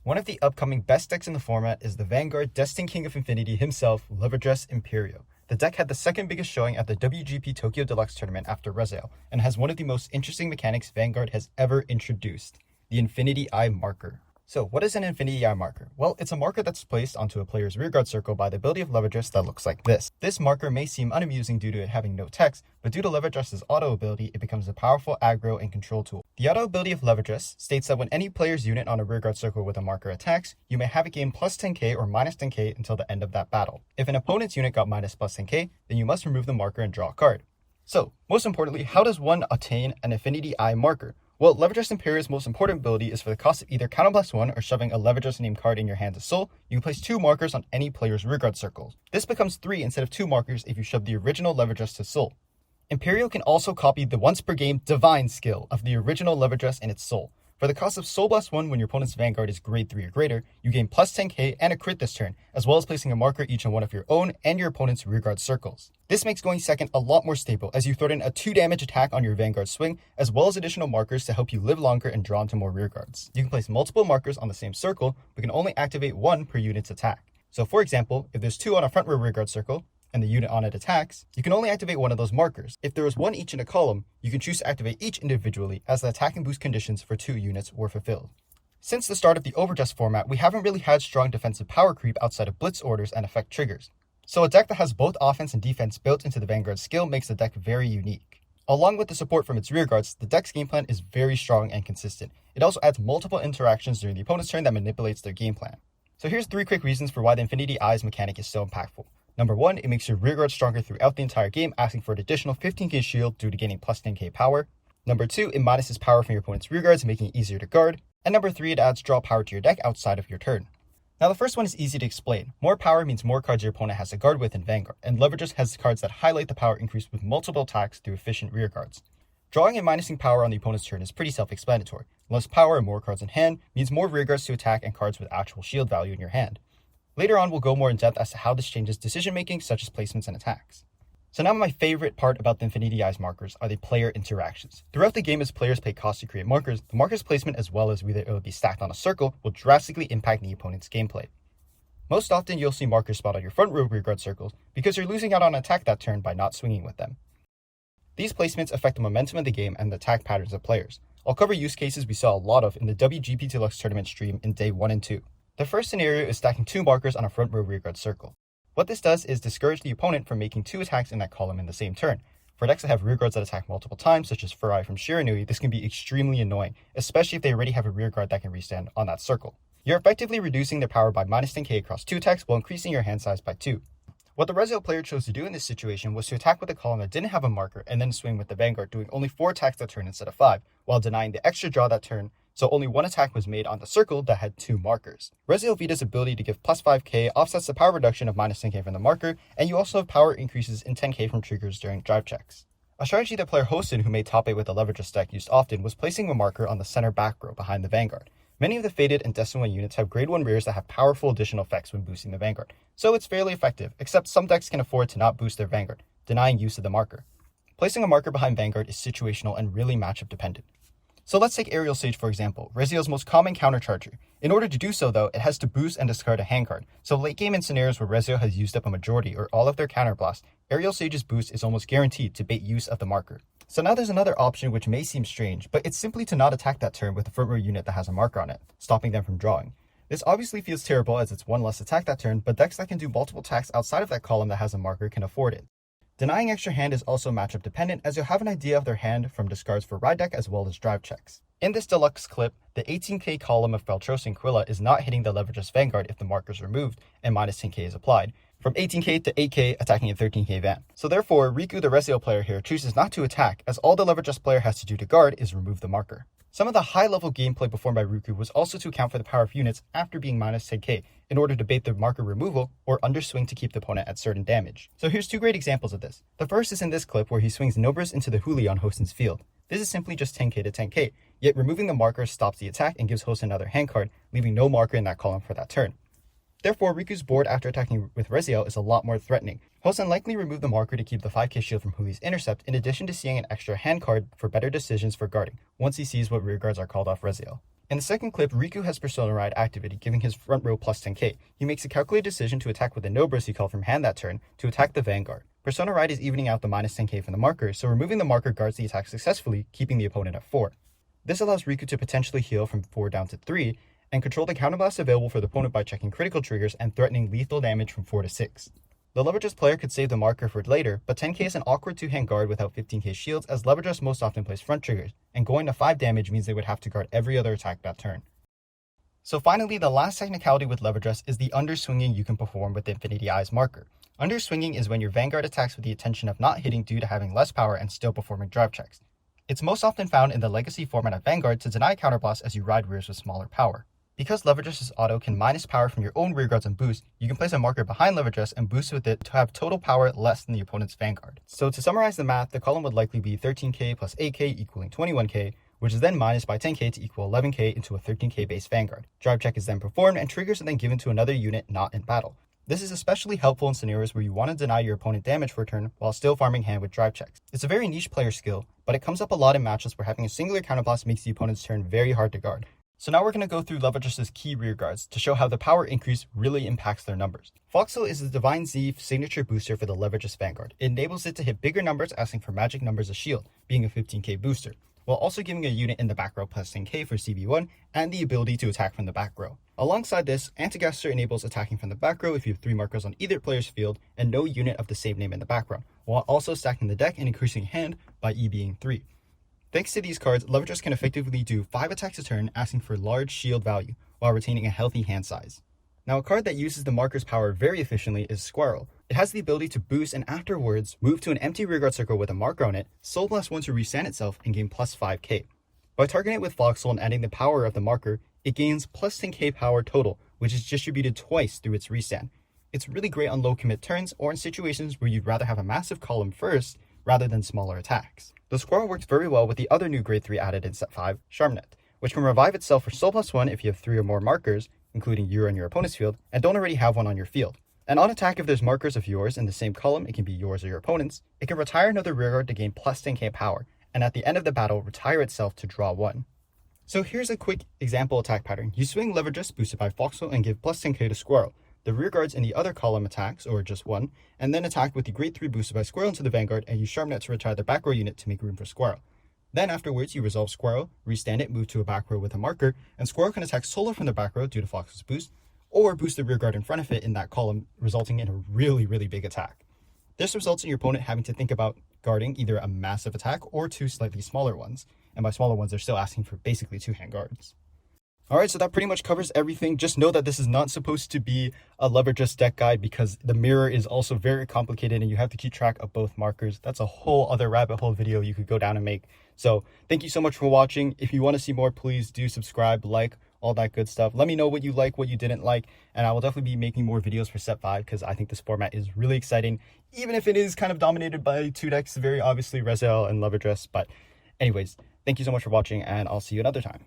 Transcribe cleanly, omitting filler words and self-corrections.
One of the upcoming best decks in the format is the Vanguard Destined King of Infinity himself, Levidras Imperio. The deck had the second biggest showing at the WGP Tokyo Deluxe Tournament after RiceEater, and has one of the most interesting mechanics Vanguard has ever introduced, the Infinity Eye Marker. So what is an Infinity Eye Marker? Well, it's a marker that's placed onto a player's rearguard circle by the ability of Levidras that looks like this. This marker may seem unamusing due to it having no text, but due to Levidras' auto ability, it becomes a powerful aggro and control tool. The auto ability of Levidras states that when any player's unit on a rearguard circle with a marker attacks, you may have it gain plus 10k or minus 10k until the end of that battle. If an opponent's unit got minus plus 10k, then you must remove the marker and draw a card. So, most importantly, how does one attain an Infinity Eye Marker? Well, Levidras Imperio's most important ability is for the cost of either counterblast 1 or shoving a Levidras named card in your hand as soul, you can place 2 markers on any player's rearguard circles. This becomes 3 instead of 2 markers if you shove the original Levidras to soul. Imperio can also copy the once per game Divine skill of the original Levidras in its soul. For the cost of Soul Blast 1 when your opponent's Vanguard is grade 3 or greater, you gain plus 10k and a crit this turn, as well as placing a marker each on one of your own and your opponent's rearguard circles. This makes going second a lot more stable as you throw in a 2 damage attack on your Vanguard swing, as well as additional markers to help you live longer and draw into more rearguards. You can place multiple markers on the same circle, but can only activate 1 per unit's attack. So for example, if there's 2 on a front row rearguard circle, and the unit on it attacks, you can only activate 1 of those markers. If there is 1 each in a column, you can choose to activate each individually as the attack and boost conditions for 2 units were fulfilled. Since the start of the Overdress format, we haven't really had strong defensive power creep outside of blitz orders and effect triggers. So a deck that has both offense and defense built into the Vanguard skill makes the deck very unique. Along with the support from its rearguards, the deck's game plan is very strong and consistent. It also adds multiple interactions during the opponent's turn that manipulates their game plan. So here's 3 quick reasons for why the Infinity Eyes mechanic is so impactful. Number 1, it makes your rearguard stronger throughout the entire game, asking for an additional 15k shield due to gaining plus 10k power. Number 2, it minuses power from your opponent's rearguards, making it easier to guard. And number 3, it adds draw power to your deck outside of your turn. Now the first one is easy to explain. More power means more cards your opponent has to guard with in Vanguard, and Levidras has cards that highlight the power increase with multiple attacks through efficient rearguards. Drawing and minusing power on the opponent's turn is pretty self-explanatory. Less power and more cards in hand means more rearguards to attack and cards with actual shield value in your hand. Later on, we'll go more in depth as to how this changes decision-making, such as placements and attacks. So now my favorite part about the Infinity Eyes markers are the player interactions. Throughout the game, as players pay cost to create markers, the marker's placement as well as whether it will be stacked on a circle will drastically impact the opponent's gameplay. Most often, you'll see markers spot on your front row rearguard circles because you're losing out on an attack that turn by not swinging with them. These placements affect the momentum of the game and the attack patterns of players. I'll cover use cases we saw a lot of in the WGP Deluxe Tournament stream in day 1 and 2. The first scenario is stacking 2 markers on a front row rearguard circle. What this does is discourage the opponent from making 2 attacks in that column in the same turn. For decks that have rearguards that attack multiple times, such as Furai from Shiranui, this can be extremely annoying, especially if they already have a rearguard that can restand on that circle. You're effectively reducing their power by minus 10k across 2 attacks while increasing your hand size by 2. What the RiceEater player chose to do in this situation was to attack with a column that didn't have a marker and then swing with the Vanguard, doing only 4 attacks that turn instead of 5, while denying the extra draw that turn, so only 1 attack was made on the circle that had 2 markers. RiceEater Vita's ability to give plus 5k offsets the power reduction of minus 10k from the marker, and you also have power increases in 10k from triggers during drive checks. A strategy that player Hosen, who made top 8 with the Levidras deck, used often was placing a marker on the center back row behind the Vanguard. Many of the Fated and Destined 1 units have grade 1 rears that have powerful additional effects when boosting the Vanguard, so it's fairly effective, except some decks can afford to not boost their Vanguard, denying use of the marker. Placing a marker behind Vanguard is situational and really matchup dependent. So let's take Aerial Sage for example, RiceEater's most common countercharger. In order to do so though, it has to boost and discard a hand card, so late game in scenarios where RiceEater has used up a majority or all of their counterblasts, Aerial Sage's boost is almost guaranteed to bait use of the marker. So now there's another option which may seem strange, but it's simply to not attack that turn with a front row unit that has a marker on it, stopping them from drawing. This obviously feels terrible as it's 1 less attack that turn, but decks that can do multiple attacks outside of that column that has a marker can afford it. Denying extra hand is also matchup dependent as you'll have an idea of their hand from discards for ride deck as well as drive checks. In this deluxe clip, the 18k column of Feltros and Quilla is not hitting the Levidras Vanguard if the marker is removed and minus 10k is applied, from 18k to 8k attacking a 13k Van. So therefore, Riku the RiceEater player here chooses not to attack as all the Levidras player has to do to guard is remove the marker. Some of the high level gameplay performed by Riku was also to account for the power of units after being minus 10k in order to bait the marker removal or underswing to keep the opponent at certain damage. So here's 2 great examples of this. The first is in this clip where he swings Nobris into the Huli on Hosen's field. This is simply just 10k to 10k, yet removing the marker stops the attack and gives Hosen another hand card, leaving no marker in that column for that turn. Therefore, Riku's board after attacking with RiceEater is a lot more threatening. Hosen likely removed the marker to keep the 5k shield from Huli's intercept, in addition to seeing an extra hand card for better decisions for guarding, once he sees what rearguards are called off RiceEater. In the second clip, Riku has Persona Ride activated, giving his front row plus 10k. He makes a calculated decision to attack with the no burst he called from hand that turn to attack the Vanguard. Persona Ride is evening out the minus 10k from the marker, so removing the marker guards the attack successfully, keeping the opponent at 4. This allows Riku to potentially heal from 4 down to 3, and control the counterblast available for the opponent by checking critical triggers and threatening lethal damage from 4 to 6. The Levidras player could save the marker for later, but 10k is an awkward 2-hand guard without 15k shields, as Levidras most often plays front triggers, and going to 5 damage means they would have to guard every other attack that turn. So finally, the last technicality with Levidras is the underswinging you can perform with the Infinity Eyes marker. Underswinging is when your Vanguard attacks with the intention of not hitting due to having less power and still performing drive checks. It's most often found in the Legacy format of Vanguard to deny counterblast as you ride rears with smaller power. Because Levidras' auto can minus power from your own rearguards and boost, you can place a marker behind Levidras and boost with it to have total power less than the opponent's Vanguard. So to summarize the math, the column would likely be 13k plus 8k equaling 21k, which is then minus by 10k to equal 11k into a 13k base Vanguard. Drive check is then performed and triggers are then given to another unit not in battle. This is especially helpful in scenarios where you want to deny your opponent damage for a turn while still farming hand with drive checks. It's a very niche player skill, but it comes up a lot in matches where having a singular counterblast makes the opponent's turn very hard to guard. So now we're going to go through Levidras' key rearguards to show how the power increase really impacts their numbers. Foxhole is the Divine Z signature booster for the Levidras Vanguard. It enables it to hit bigger numbers, asking for magic numbers as shield, being a 15k booster, while also giving a unit in the back row plus 10k for CB1 and the ability to attack from the back row. Alongside this, Antigaster enables attacking from the back row if you have 3 markers on either player's field and no unit of the same name in the background, while also stacking the deck and increasing hand by E being 3. Thanks to these cards, Levidras can effectively do 5 attacks a turn, asking for large shield value, while retaining a healthy hand size. Now, a card that uses the marker's power very efficiently is Squirrel. It has the ability to boost and afterwards move to an empty rearguard circle with a marker on it, Soul Blast 1 to restand itself and gain plus 5k. By targeting it with Foxhole and adding the power of the marker, it gains plus 10k power total, which is distributed twice through its restand. It's really great on low commit turns or in situations where you'd rather have a massive column first rather than smaller attacks. The Squirrel works very well with the other new grade 3 added in set 5, Sharpnet, which can revive itself for Soul Plus 1 if you have 3 or more markers, including you on your opponent's field, and don't already have one on your field. And on attack, if there's markers of yours in the same column, it can be yours or your opponent's, it can retire another rearguard to gain plus 10k power, and at the end of the battle, retire itself to draw 1. So here's a quick example attack pattern. You swing Levidras boosted by Foxhole and give plus 10k to Squirrel. The rearguards in the other column attacks, or just 1, and then attack with the grade 3 boosted by Squirrel into the Vanguard and use Sharpnet to retire the back row unit to make room for Squirrel. Then afterwards, you resolve Squirrel, restand it, move to a back row with a marker, and Squirrel can attack solo from the back row due to Fox's boost, or boost the rearguard in front of it in that column, resulting in a really big attack. This results in your opponent having to think about guarding either a massive attack or 2 slightly smaller ones, and by smaller ones, they're still asking for basically 2-hand guards. Alright, so that pretty much covers everything. Just know that this is not supposed to be a Levidras deck guide because the mirror is also very complicated and you have to keep track of both markers. That's a whole other rabbit hole video you could go down and make. So thank you so much for watching. If you want to see more, please do subscribe, like, all that good stuff. Let me know what you like, what you didn't like, and I will definitely be making more videos for set 5 because I think this format is really exciting, even if it is kind of dominated by 2 decks, very obviously RiceEater and Levidras. But anyways, thank you so much for watching and I'll see you another time.